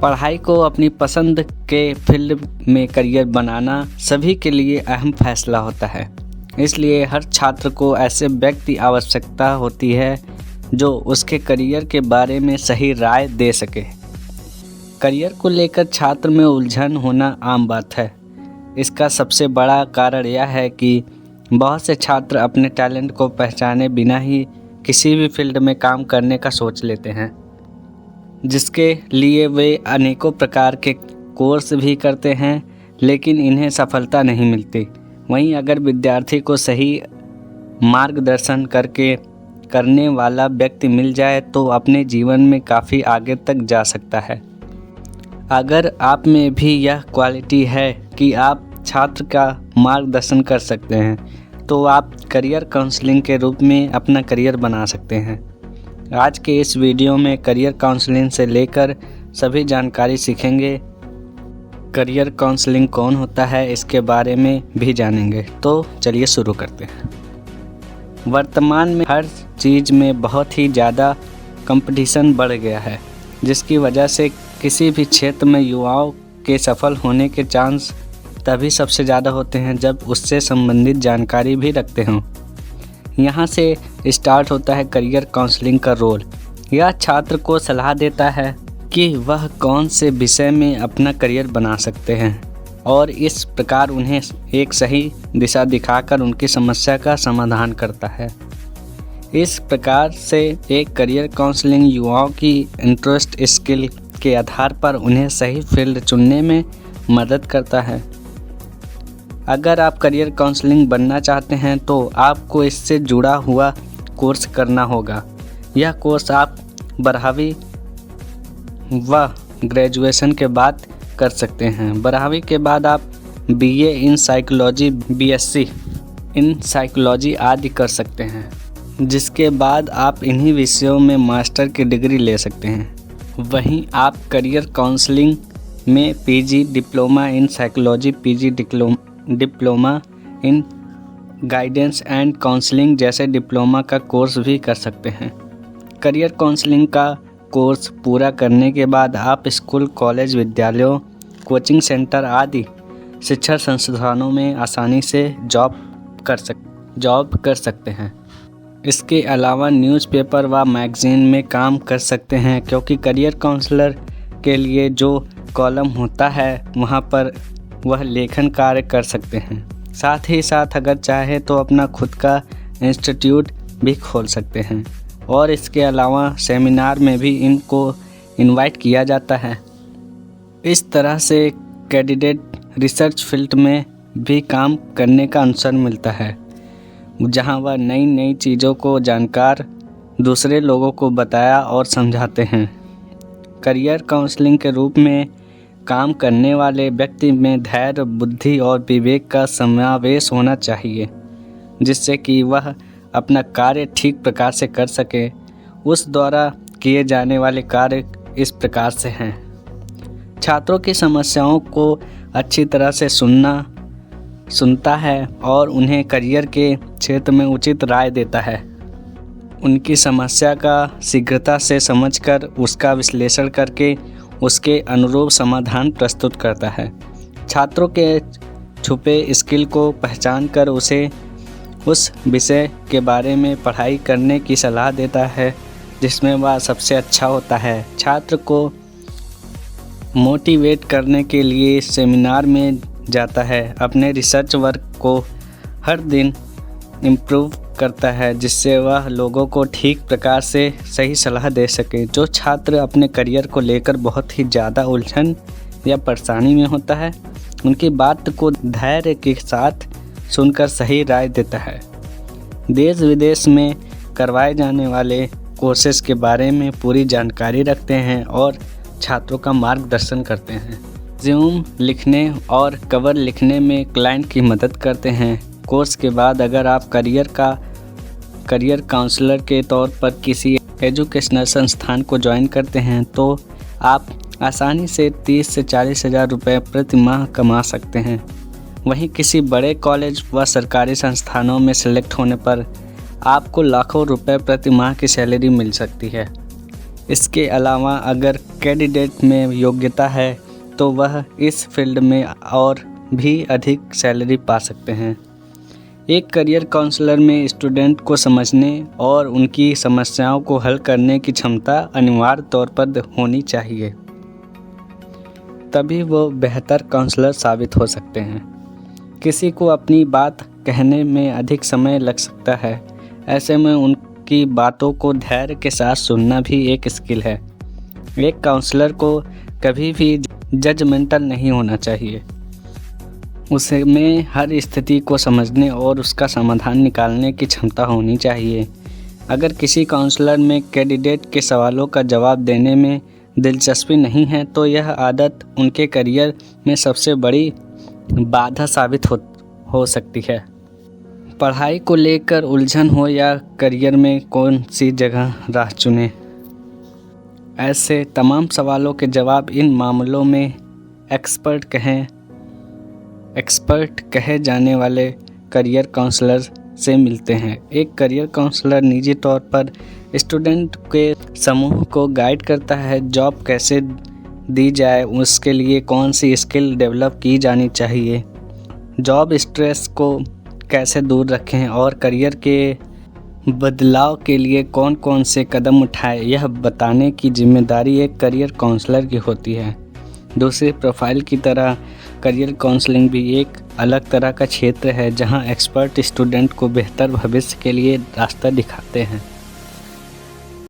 पढ़ाई को अपनी पसंद के फील्ड में करियर बनाना सभी के लिए अहम फैसला होता है। इसलिए हर छात्र को ऐसे व्यक्ति आवश्यकता होती है जो उसके करियर के बारे में सही राय दे सके। करियर को लेकर छात्र में उलझन होना आम बात है। इसका सबसे बड़ा कारण यह है कि बहुत से छात्र अपने टैलेंट को पहचाने बिना ही किसी भी फील्ड में काम करने का सोच लेते हैं, जिसके लिए वे अनेकों प्रकार के कोर्स भी करते हैं, लेकिन इन्हें सफलता नहीं मिलती। वहीं अगर विद्यार्थी को सही मार्गदर्शन करने वाला व्यक्ति मिल जाए तो अपने जीवन में काफ़ी आगे तक जा सकता है। अगर आप में भी यह क्वालिटी है कि आप छात्र का मार्गदर्शन कर सकते हैं, तो आप करियर काउंसलिंग के रूप में अपना करियर बना सकते हैं। आज के इस वीडियो में करियर काउंसलिंग से लेकर सभी जानकारी सीखेंगे। करियर काउंसलिंग कौन होता है इसके बारे में भी जानेंगे। तो चलिए शुरू करते हैं। वर्तमान में हर चीज़ में बहुत ही ज़्यादा कंपटीशन बढ़ गया है, जिसकी वजह से किसी भी क्षेत्र में युवाओं के सफल होने के चांस तभी सबसे ज़्यादा होते हैं जब उससे संबंधित जानकारी भी रखते हों। यहाँ से स्टार्ट होता है करियर काउंसलिंग का रोल। यह छात्र को सलाह देता है कि वह कौन से विषय में अपना करियर बना सकते हैं और इस प्रकार उन्हें एक सही दिशा दिखाकर उनकी समस्या का समाधान करता है। इस प्रकार से एक करियर काउंसलिंग युवाओं की इंटरेस्ट स्किल के आधार पर उन्हें सही फील्ड चुनने में मदद करता है। अगर आप करियर काउंसलिंग बनना चाहते हैं तो आपको इससे जुड़ा हुआ कोर्स करना होगा। यह कोर्स आप 12वीं व ग्रेजुएशन के बाद कर सकते हैं। 12वीं के बाद आप BA in psychology, BSc in psychology आदि कर सकते हैं, जिसके बाद आप इन्हीं विषयों में मास्टर की डिग्री ले सकते हैं। वहीं आप करियर काउंसलिंग में PG diploma in psychology, PG diploma in guidance and counselling जैसे डिप्लोमा का कोर्स भी कर सकते हैं। करियर काउंसलिंग का कोर्स पूरा करने के बाद आप स्कूल, कॉलेज, विद्यालयों, कोचिंग सेंटर आदि शिक्षा संस्थानों में आसानी से जॉब कर सकते हैं। इसके अलावा न्यूज़पेपर व मैगज़ीन में काम कर सकते हैं, क्योंकि करियर काउंसलर के लिए जो कॉलम होता है वहाँ पर वह लेखन कार्य कर सकते हैं। साथ ही साथ अगर चाहे तो अपना खुद का इंस्टीट्यूट भी खोल सकते हैं और इसके अलावा सेमिनार में भी इनको इनवाइट किया जाता है। इस तरह से कैंडिडेट रिसर्च फील्ड में भी काम करने का अवसर मिलता है, जहां वह नई नई चीज़ों को जानकर दूसरे लोगों को बताया और समझाते हैं। करियर काउंसलिंग के रूप में काम करने वाले व्यक्ति में धैर्य, बुद्धि और विवेक का समावेश होना चाहिए, जिससे कि वह अपना कार्य ठीक प्रकार से कर सके। उस द्वारा किए जाने वाले कार्य इस प्रकार से हैं। छात्रों की समस्याओं को अच्छी तरह से सुनता है और उन्हें करियर के क्षेत्र में उचित राय देता है। उनकी समस्या का शीघ्रता से समझकर उसका विश्लेषण करके उसके अनुरूप समाधान प्रस्तुत करता है। छात्रों के छुपे स्किल को पहचान कर उसे उस विषय के बारे में पढ़ाई करने की सलाह देता है जिसमें वह सबसे अच्छा होता है। छात्र को मोटिवेट करने के लिए सेमिनार में जाता है, अपने रिसर्च वर्क को हर दिन इम्प्रूव करता है, जिससे वह लोगों को ठीक प्रकार से सही सलाह दे सके। जो छात्र अपने करियर को लेकर बहुत ही ज़्यादा उलझन या परेशानी में होता है, उनकी बात को धैर्य के साथ सुनकर सही राय देता है। देश विदेश में करवाए जाने वाले कोर्सेज के बारे में पूरी जानकारी रखते हैं और छात्रों का मार्गदर्शन करते हैं। रिज्यूम लिखने और कवर लिखने में क्लाइंट की मदद करते हैं। कोर्स के बाद अगर आप करियर काउंसलर के तौर पर किसी एजुकेशनल संस्थान को ज्वाइन करते हैं तो आप आसानी से 30 से 40 हज़ार रुपये प्रति माह कमा सकते हैं। वहीं किसी बड़े कॉलेज व सरकारी संस्थानों में सेलेक्ट होने पर आपको लाखों रुपए प्रति माह की सैलरी मिल सकती है। इसके अलावा अगर कैंडिडेट में योग्यता है तो वह इस फील्ड में और भी अधिक सैलरी पा सकते हैं। एक करियर काउंसलर में स्टूडेंट को समझने और उनकी समस्याओं को हल करने की क्षमता अनिवार्य तौर पर होनी चाहिए, तभी वो बेहतर काउंसलर साबित हो सकते हैं। किसी को अपनी बात कहने में अधिक समय लग सकता है, ऐसे में उनकी बातों को धैर्य के साथ सुनना भी एक स्किल है। एक काउंसलर को कभी भी जजमेंटल नहीं होना चाहिए, उसमें हर स्थिति को समझने और उसका समाधान निकालने की क्षमता होनी चाहिए। अगर किसी काउंसलर में कैंडिडेट के सवालों का जवाब देने में दिलचस्पी नहीं है तो यह आदत उनके करियर में सबसे बड़ी बाधा साबित हो सकती है। पढ़ाई को लेकर उलझन हो या करियर में कौन सी जगह राह चुने, ऐसे तमाम सवालों के जवाब इन मामलों में एक्सपर्ट कहे जाने वाले करियर काउंसलर से मिलते हैं। एक करियर काउंसलर निजी तौर पर स्टूडेंट के समूह को गाइड करता है, जॉब कैसे दी जाए, उसके लिए कौन सी स्किल डेवलप की जानी चाहिए, जॉब स्ट्रेस को कैसे दूर रखें और करियर के बदलाव के लिए कौन कौन से कदम उठाएं, यह बताने की जिम्मेदारी एक करियर काउंसलर की होती है। दूसरी प्रोफाइल की तरह करियर काउंसलिंग भी एक अलग तरह का क्षेत्र है जहां एक्सपर्ट स्टूडेंट को बेहतर भविष्य के लिए रास्ता दिखाते हैं।